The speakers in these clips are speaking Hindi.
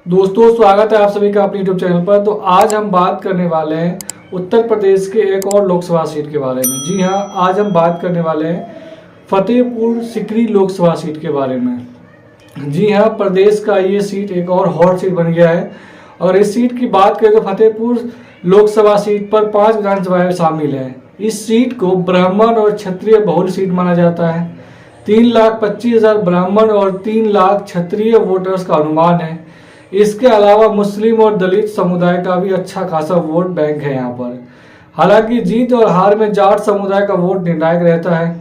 दोस्तों स्वागत है आप सभी का अपने यूट्यूब चैनल पर। तो आज हम बात करने वाले हैं उत्तर प्रदेश के एक और लोकसभा सीट के बारे में। जी हाँ, आज हम बात करने वाले हैं फतेहपुर सीकरी लोकसभा सीट के बारे में। जी हाँ, प्रदेश का ये सीट एक और हॉट सीट बन गया है। और इस सीट की बात करें तो फतेहपुर लोकसभा सीट पर 5 विधानसभाएं शामिल हैं। इस सीट को ब्राह्मण और क्षत्रिय बहुल सीट माना जाता है। 3,25,000 ब्राह्मण और 3 लाख क्षत्रिय वोटर्स का अनुमान है। इसके अलावा मुस्लिम और दलित समुदाय का भी अच्छा खासा वोट बैंक है यहाँ पर। हालांकि जीत और हार में जाट समुदाय का वोट निर्णायक रहता है।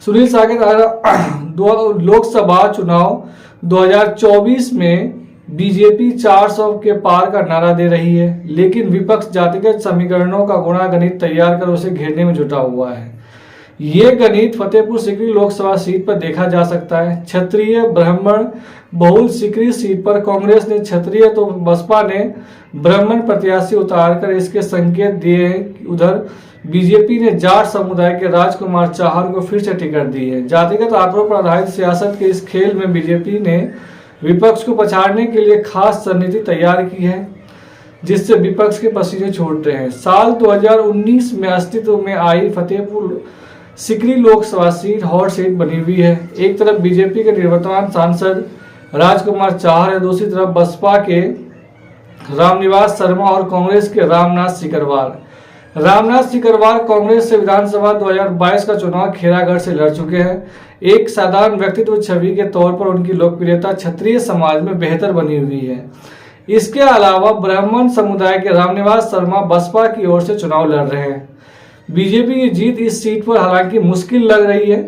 सुनील सागर लोकसभा चुनाव 2024 में बीजेपी 400 के पार का नारा दे रही है, लेकिन विपक्ष जातिगत समीकरणों का गुणागणित तैयार कर उसे घेरने में जुटा हुआ है। ये गणित फतेहपुर सीकरी लोकसभा सीट पर देखा जा सकता है। क्षत्रिय ब्राह्मण बहुल सीकरी सीट पर कांग्रेस ने क्षत्रिय तो बसपा ने ब्राह्मण प्रत्याशी उतारकर इसके संकेत दिए। उधर बीजेपी ने जाट समुदाय के राजकुमार चाहर को फिर से टिकट दी है। जातिगत आंकड़ों पर आधारित सियासत के इस खेल में बीजेपी ने विपक्ष को पछाड़ने के लिए खास रणनीति तैयार की है, जिससे विपक्ष के पसीने छूट रहे हैं। साल 2019 में अस्तित्व में आई Fatehpur Sikri Lok Sabha seat hot seat बनी हुई है। एक तरफ बीजेपी के निवर्तमान सांसद राजकुमार चाहर है, दूसरी तरफ बसपा के रामनिवास शर्मा और कांग्रेस के रामनाथ सिकरवार कांग्रेस से विधानसभा 2022 का चुनाव खेरागढ़ से लड़ चुके हैं। एक साधारण व्यक्तित्व छवि के तौर पर उनकी लोकप्रियता क्षत्रिय समाज में बेहतर बनी हुई है। इसके अलावा ब्राह्मण समुदाय के रामनिवास शर्मा बसपा की ओर से चुनाव लड़ रहे हैं। बीजेपी की जीत इस सीट पर हालांकि मुश्किल लग रही है।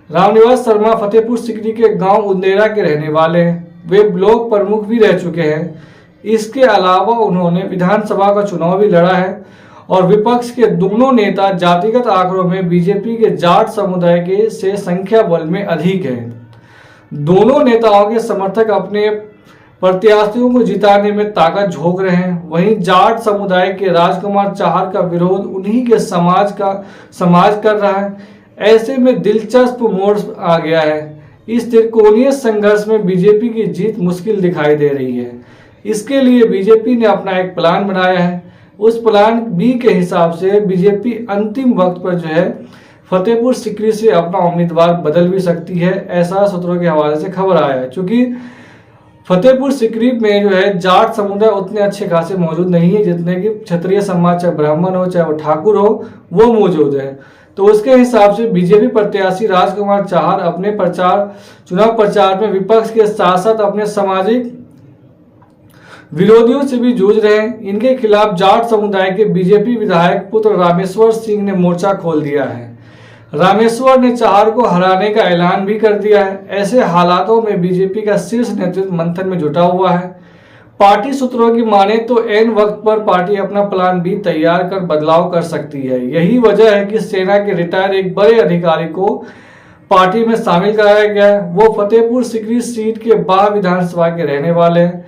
रामनिवास शर्मा फतेहपुर सीकरी के गांव उंदेरा के रहने वाले हैं। वे ब्लॉक प्रमुख भी रह चुके हैं। इसके अलावा उन्होंने विधानसभा का चुनाव भी लड़ा है। और विपक्ष के दोनों नेता जातिगत आंकड़ों में बीजेपी के जाट समुदाय के से संख्या बल में अधिक हैं। दोनों नेताओं के समर्थक अपने प्रत्याशियों को जिताने में ताकत झोंक रहे हैं। वहीं जाट समुदाय के राजकुमार चाहर का विरोध उन्हीं के समाज कर रहा है। ऐसे में दिलचस्प मोड़ आ गया है। इस त्रिकोणीय संघर्ष में बीजेपी की जीत मुश्किल दिखाई दे रही है। इसके लिए बीजेपी ने अपना एक प्लान बनाया है। उस प्लान बी के हिसाब से बीजेपी अंतिम वक्त पर जो है फतेहपुर सीकरी से अपना उम्मीदवार बदल भी सकती है, ऐसा सूत्रों के हवाले से खबर आया है। क्योंकि फतेहपुर सीकरी में जो है जाट समुदाय उतने अच्छे खासे मौजूद नहीं है जितने कि क्षत्रिय समाज, चाहे ब्राह्मण हो चाहे वो ठाकुर हो, वो मौजूद है। तो उसके हिसाब से बीजेपी प्रत्याशी राजकुमार चाहर अपने चुनाव प्रचार में विपक्ष के साथ साथ अपने सामाजिक विरोधियों से भी जूझ रहे हैं। इनके खिलाफ जाट समुदाय के बीजेपी विधायक पुत्र रामेश्वर सिंह ने मोर्चा खोल दिया है। रामेश्वर ने चाहर को हराने का ऐलान भी कर दिया है। ऐसे हालातों में बीजेपी का शीर्ष नेतृत्व मंथन में जुटा हुआ है। पार्टी सूत्रों की माने तो एन वक्त पर पार्टी अपना प्लान बी तैयार कर बदलाव कर सकती है। यही वजह है कि सेना के रिटायर एक बड़े अधिकारी को पार्टी में शामिल कराया गया है। वो फतेहपुर सीकरी सीट के बाह विधानसभा के रहने वाले हैं।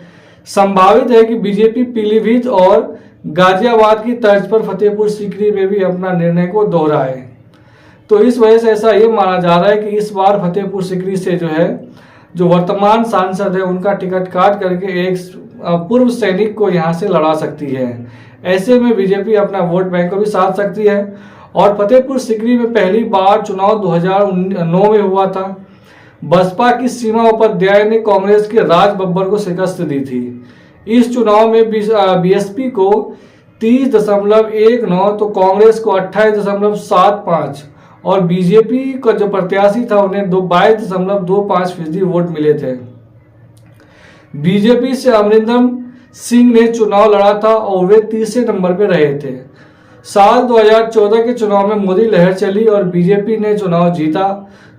संभावित है कि बीजेपी पीलीभीत और गाजियाबाद की तर्ज पर फतेहपुर सीकरी में भी अपना निर्णय को दोहराए। तो इस वजह से ऐसा ये माना जा रहा है कि इस बार फतेहपुर सीकरी से जो वर्तमान सांसद है उनका टिकट काट करके एक पूर्व सैनिक को यहाँ से लड़ा सकती है। ऐसे में बीजेपी अपना वोट बैंक को भी साध सकती है। और फतेहपुर सीकरी में पहली बार चुनाव 2009 में हुआ था। बसपा की सीमा उपाध्याय ने कांग्रेस के राज बब्बर को शिकस्त दी थी। इस चुनाव में बीएसपी को 30.19 तो कांग्रेस को 28.75 और बीजेपी का जो प्रत्याशी था उन्हें 22.25% वोट मिले थे। बीजेपी से अमरिंदर सिंह ने चुनाव लड़ा था और वे तीसरे नंबर पर रहे थे। साल 2014 के चुनाव में मोदी लहर चली और बीजेपी ने चुनाव जीता।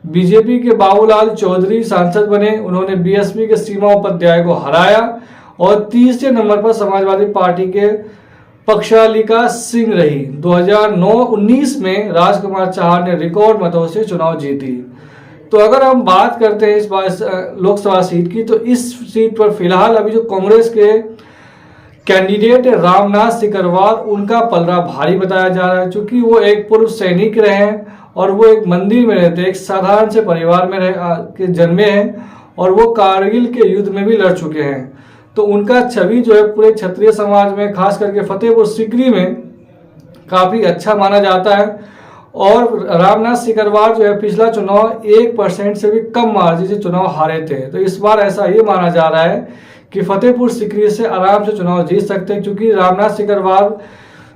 बीजेपी के बाबूलाल चौधरी सांसद बने। उन्होंने बीएसपी के सीमा उपाध्याय को हराया और तीसरे नंबर पर समाजवादी पार्टी के पक्षालिका सिंह रही। 2019 में राजकुमार चाहर ने रिकॉर्ड मतों से चुनाव जीती। तो अगर हम बात करते हैं इस बार लोकसभा सीट की, तो इस सीट पर फिलहाल अभी जो कांग्रेस के कैंडिडेट रामनाथ सिकरवार, उनका पलड़ा भारी बताया जा रहा है। क्योंकि वो एक पूर्व सैनिक रहे हैं और वो एक मंदिर में रहते, एक साधारण से परिवार में जन्मे हैं और वो कारगिल के युद्ध में भी लड़ चुके हैं। तो उनका छवि जो है पूरे क्षत्रिय समाज में, खास करके फतेहपुर सीकरी में काफ़ी अच्छा माना जाता है। और रामनाथ सिकरवार जो है पिछला चुनाव 1% से भी कम मार्जिन से चुनाव हारे थे। तो इस बार ऐसा ये माना जा रहा है कि फतेहपुर सीकरी से आराम से चुनाव जीत सकते हैं, क्योंकि रामनाथ सिकरवार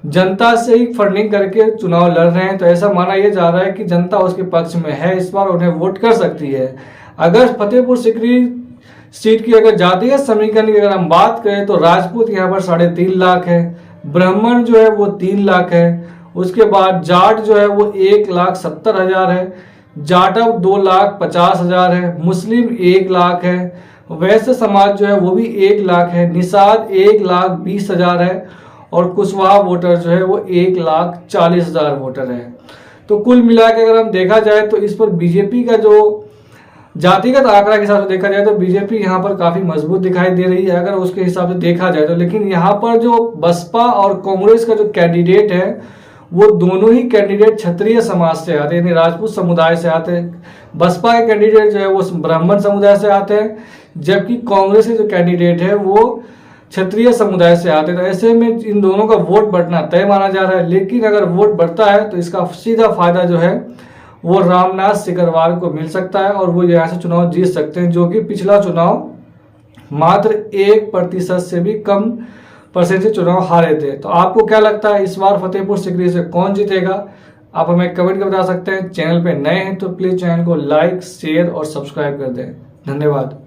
जनता से ही फंडिंग करके चुनाव लड़ रहे हैं। तो ऐसा माना यह जा रहा है कि जनता उसके पक्ष में है, इस बार उन्हें वोट कर सकती है। अगर फतेहपुर सीकरी सीट की अगर जातीय समीकरण की अगर हम बात करें तो राजपूत यहाँ पर 3.5 लाख है, ब्राह्मण जो है वो 3 लाख है, उसके बाद जाट जो है वो 1,70,000 है, जाटव 2,50,000 है, मुस्लिम 1 लाख है, वैश्य समाज जो है वो भी 1 लाख है, निषाद 1,20,000 है और कुशवाहा वोटर जो है वो 1,40,000 वोटर है। तो कुल मिला के अगर हम देखा जाए तो इस पर बीजेपी का जो जातिगत आंकड़ा के हिसाब से देखा जाए तो बीजेपी यहाँ पर काफी मजबूत दिखाई दे रही है, अगर उसके हिसाब से देखा जाए तो। लेकिन यहाँ पर जो बसपा और कांग्रेस का जो कैंडिडेट है वो दोनों ही कैंडिडेट क्षत्रिय समाज से आते हैं, यानी राजपूत समुदाय से आते हैं। बसपा के कैंडिडेट जो है वो ब्राह्मण समुदाय से आते हैं, जबकि कांग्रेस के जो कैंडिडेट है वो क्षत्रिय समुदाय से आते हैं। तो ऐसे में इन दोनों का वोट बढ़ना तय माना जा रहा है। लेकिन अगर वोट बढ़ता है तो इसका सीधा फायदा जो है वो रामनाथ सिकरवार को मिल सकता है और वो यहाँ से चुनाव जीत सकते हैं, जो कि पिछला चुनाव मात्र 1% से भी कम परसेंट से चुनाव हारे थे। तो आपको क्या लगता है इस बार फतेहपुर सीकरी से कौन जीतेगा? आप हमें कमेंट कर बता सकते हैं। चैनल पे नए हैं तो प्लीज चैनल को लाइक, शेयर और सब्सक्राइब कर दें। धन्यवाद।